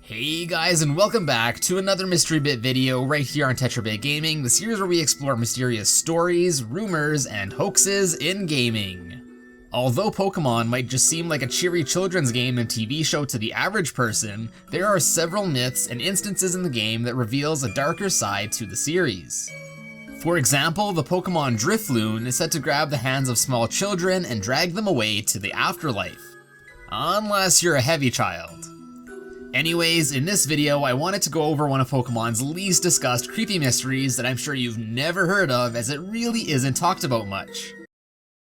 Hey guys, and welcome back to another Mystery Bit video right here on TetraBitGaming, the series where we explore mysterious stories, rumors, and hoaxes in gaming. Although Pokemon might just seem like a cheery children's game and TV show to the average person, there are several myths and instances in the game that reveals a darker side to the series. For example, the Pokemon Drifloon is said to grab the hands of small children and drag them away to the afterlife. Unless you're a heavy child. Anyways, in this video, I wanted to go over one of Pokemon's least discussed creepy mysteries that I'm sure you've never heard of, as it really isn't talked about much.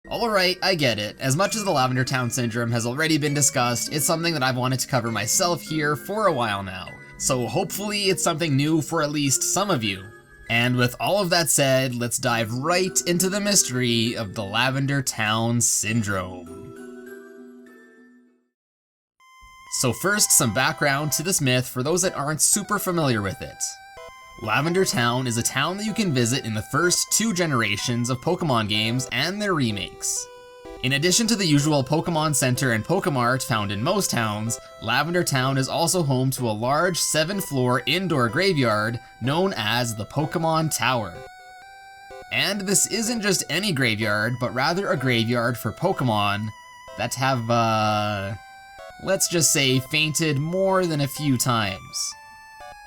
Alright, I get it. As much as the Lavender Town Syndrome has already been discussed, it's something that I've wanted to cover myself here for a while now. So hopefully it's something new for at least some of you. And with all of that said, let's dive right into the mystery of the Lavender Town Syndrome. So first, some background to this myth for those that aren't super familiar with it. Lavender Town is a town that you can visit in the first two generations of Pokemon games and their remakes. In addition to the usual Pokemon Center and Pokemart found in most towns, Lavender Town is also home to a large 7-floor indoor graveyard known as the Pokemon Tower. And this isn't just any graveyard, but rather a graveyard for Pokemon that have, let's just say, fainted more than a few times.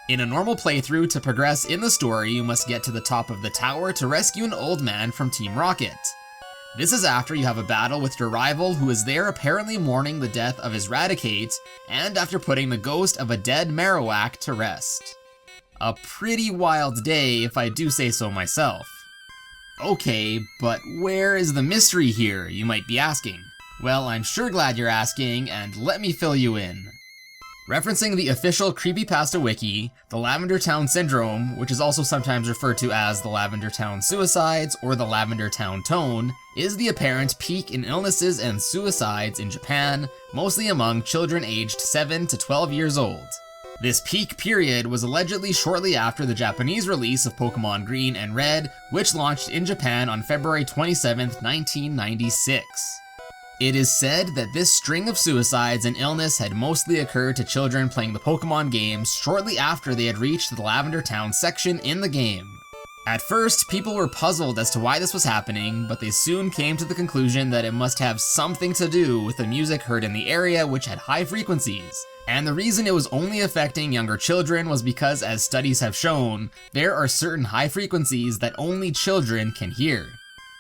In a normal playthrough, to progress in the story, you must get to the top of the tower to rescue an old man from Team Rocket. This is after you have a battle with your rival who is there apparently mourning the death of his Raticate, and after putting the ghost of a dead Marowak to rest. A pretty wild day, if I do say so myself. Okay, but where is the mystery here, you might be asking? Well, I'm sure glad you're asking, and let me fill you in. Referencing the official Creepypasta wiki, the Lavender Town Syndrome, which is also sometimes referred to as the Lavender Town Suicides or the Lavender Town Tone, is the apparent peak in illnesses and suicides in Japan, mostly among children aged 7 to 12 years old. This peak period was allegedly shortly after the Japanese release of Pokemon Green and Red, which launched in Japan on February 27, 1996. It is said that this string of suicides and illness had mostly occurred to children playing the Pokemon games shortly after they had reached the Lavender Town section in the game. At first, people were puzzled as to why this was happening, but they soon came to the conclusion that it must have something to do with the music heard in the area, which had high frequencies. And the reason it was only affecting younger children was because, as studies have shown, there are certain high frequencies that only children can hear.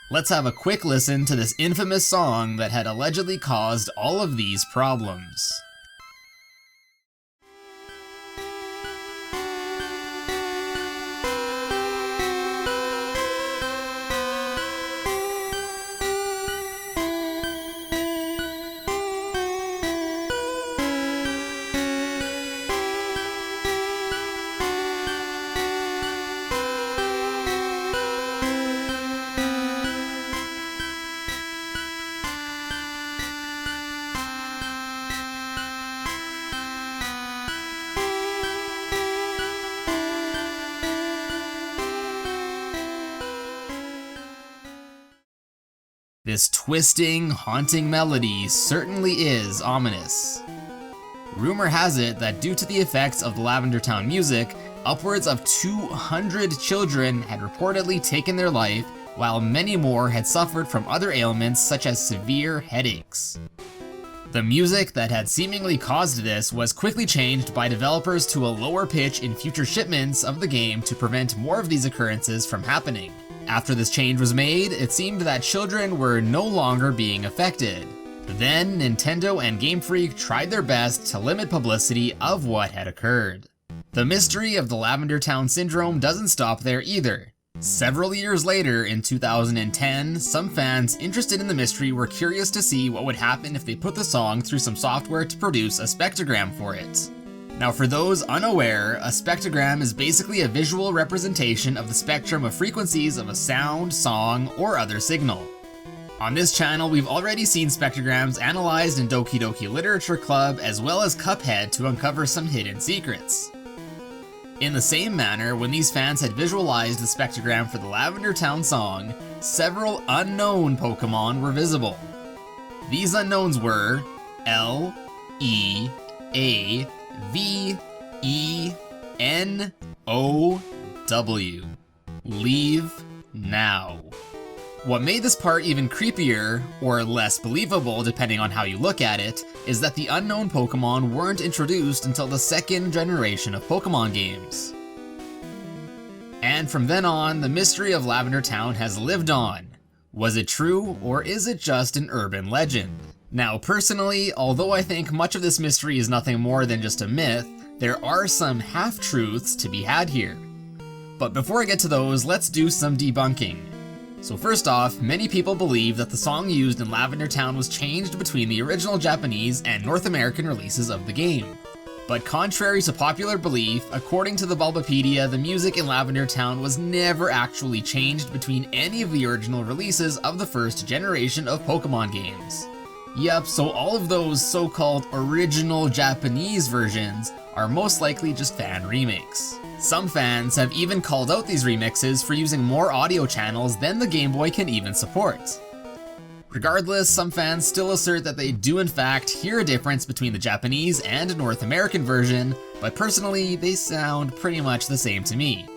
Let's have a quick listen to this infamous song that had allegedly caused all of these problems. This twisting, haunting melody certainly is ominous. Rumor has it that due to the effects of the Lavender Town music, upwards of 200 children had reportedly taken their life, while many more had suffered from other ailments such as severe headaches. The music that had seemingly caused this was quickly changed by developers to a lower pitch in future shipments of the game to prevent more of these occurrences from happening. After this change was made, it seemed that children were no longer being affected. Then, Nintendo and Game Freak tried their best to limit publicity of what had occurred. The mystery of the Lavender Town Syndrome doesn't stop there either. Several years later, in 2010, some fans interested in the mystery were curious to see what would happen if they put the song through some software to produce a spectrogram for it. Now, for those unaware, a spectrogram is basically a visual representation of the spectrum of frequencies of a sound, song, or other signal. On this channel, we've already seen spectrograms analyzed in Doki Doki Literature Club as well as Cuphead to uncover some hidden secrets. In the same manner, when these fans had visualized the spectrogram for the Lavender Town song, several unknown Pokemon were visible. These unknowns were L, E, A, V, Leave now. What made this part even creepier, or less believable depending on how you look at it, is that the unknown Pokemon weren't introduced until the second generation of Pokemon games. And from then on, the mystery of Lavender Town has lived on. Was it true, or is it just an urban legend? Now personally, although I think much of this mystery is nothing more than just a myth, there are some half-truths to be had here. But before I get to those, let's do some debunking. So first off, many people believe that the song used in Lavender Town was changed between the original Japanese and North American releases of the game. But contrary to popular belief, according to the Bulbapedia, the music in Lavender Town was never actually changed between any of the original releases of the first generation of Pokemon games. Yep, so all of those so-called original Japanese versions are most likely just fan remakes. Some fans have even called out these remixes for using more audio channels than the Game Boy can even support. Regardless, some fans still assert that they do in fact hear a difference between the Japanese and North American version, but personally, they sound pretty much the same to me.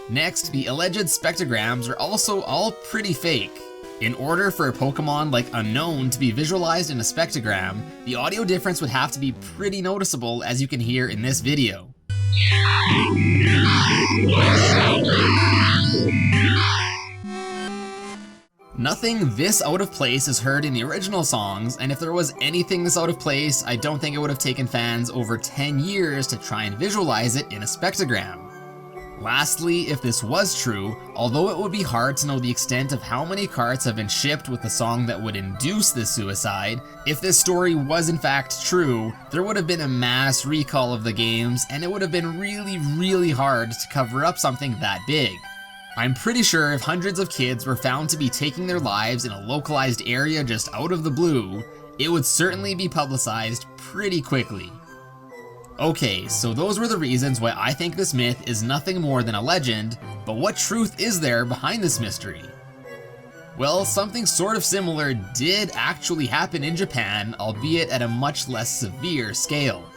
Next, the alleged spectrograms are also all pretty fake. In order for a Pokemon like Unknown to be visualized in a spectrogram, the audio difference would have to be pretty noticeable, as you can hear in this video. Nothing this out of place is heard in the original songs, and if there was anything this out of place, I don't think it would have taken fans over 10 years to try and visualize it in a spectrogram. Lastly, if this was true, although it would be hard to know the extent of how many carts have been shipped with the song that would induce this suicide, if this story was in fact true, there would have been a mass recall of the games, and it would have been really hard to cover up something that big. I'm pretty sure if hundreds of kids were found to be taking their lives in a localized area just out of the blue, it would certainly be publicized pretty quickly. Okay, so those were the reasons why I think this myth is nothing more than a legend, but what truth is there behind this mystery? Well, something sort of similar did actually happen in Japan, albeit at a much less severe scale.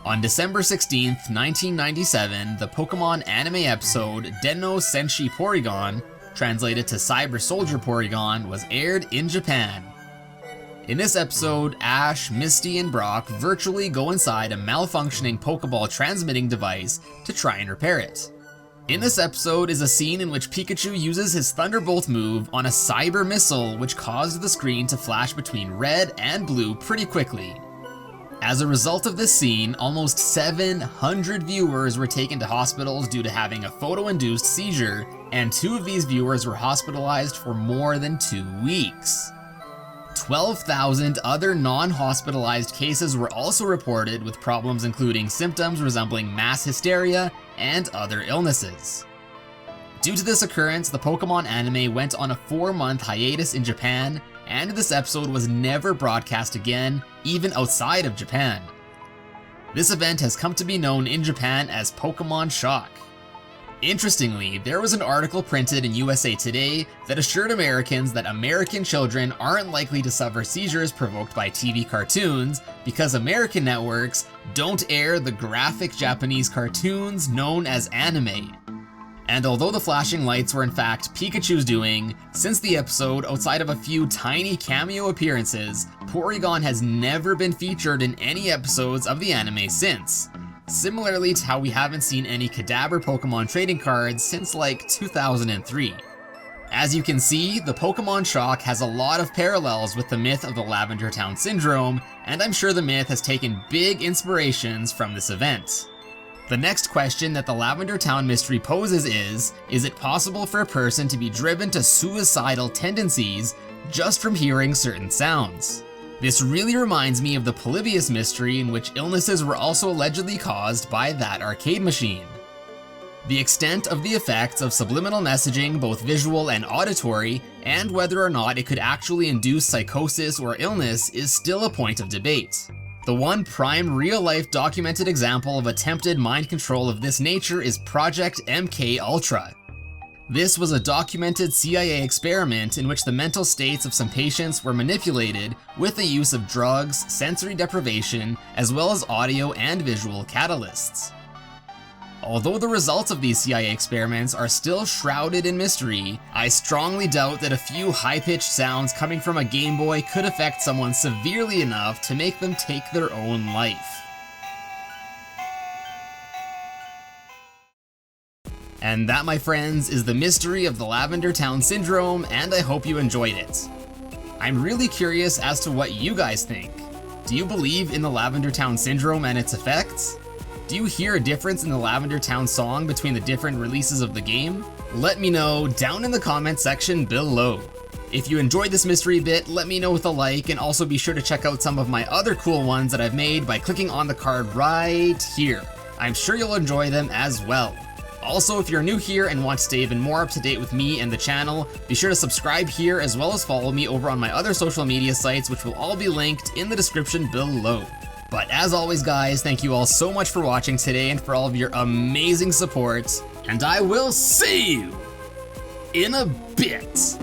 On December 16th, 1997, the Pokemon anime episode Denno Senshi Porygon, translated to Cyber Soldier Porygon, was aired in Japan. In this episode, Ash, Misty, and Brock virtually go inside a malfunctioning Pokeball transmitting device to try and repair it. In this episode is a scene in which Pikachu uses his Thunderbolt move on a cyber missile which caused the screen to flash between red and blue pretty quickly. As a result of this scene, almost 700 viewers were taken to hospitals due to having a photo-induced seizure, and 2 of these viewers were hospitalized for more than 2 weeks. 12,000 other non-hospitalized cases were also reported, with problems including symptoms resembling mass hysteria and other illnesses. Due to this occurrence, the Pokemon anime went on a 4-month hiatus in Japan, and this episode was never broadcast again, even outside of Japan. This event has come to be known in Japan as Pokemon Shock. Interestingly, there was an article printed in USA Today that assured Americans that American children aren't likely to suffer seizures provoked by TV cartoons because American networks don't air the graphic Japanese cartoons known as anime. And although the flashing lights were in fact Pikachu's doing, since the episode, outside of a few tiny cameo appearances, Porygon has never been featured in any episodes of the anime since. Similarly to how we haven't seen any Kadabra Pokemon trading cards since like 2003. As you can see, the Pokemon Shock has a lot of parallels with the myth of the Lavender Town Syndrome, and I'm sure the myth has taken big inspirations from this event. The next question that the Lavender Town mystery poses is it possible for a person to be driven to suicidal tendencies just from hearing certain sounds? This really reminds me of the Polybius mystery, in which illnesses were also allegedly caused by that arcade machine. The extent of the effects of subliminal messaging, both visual and auditory, and whether or not it could actually induce psychosis or illness is still a point of debate. The one prime real-life documented example of attempted mind control of this nature is Project MK Ultra. This was a documented CIA experiment in which the mental states of some patients were manipulated with the use of drugs, sensory deprivation, as well as audio and visual catalysts. Although the results of these CIA experiments are still shrouded in mystery, I strongly doubt that a few high-pitched sounds coming from a Game Boy could affect someone severely enough to make them take their own life. And that, my friends, is the mystery of the Lavender Town Syndrome, and I hope you enjoyed it. I'm really curious as to what you guys think. Do you believe in the Lavender Town Syndrome and its effects? Do you hear a difference in the Lavender Town song between the different releases of the game? Let me know down in the comment section below. If you enjoyed this mystery bit, let me know with a like, and also be sure to check out some of my other cool ones that I've made by clicking on the card right here. I'm sure you'll enjoy them as well. Also, if you're new here and want to stay even more up to date with me and the channel, be sure to subscribe here as well as follow me over on my other social media sites, which will all be linked in the description below. But as always guys, thank you all so much for watching today and for all of your amazing support, and I will see you in a bit.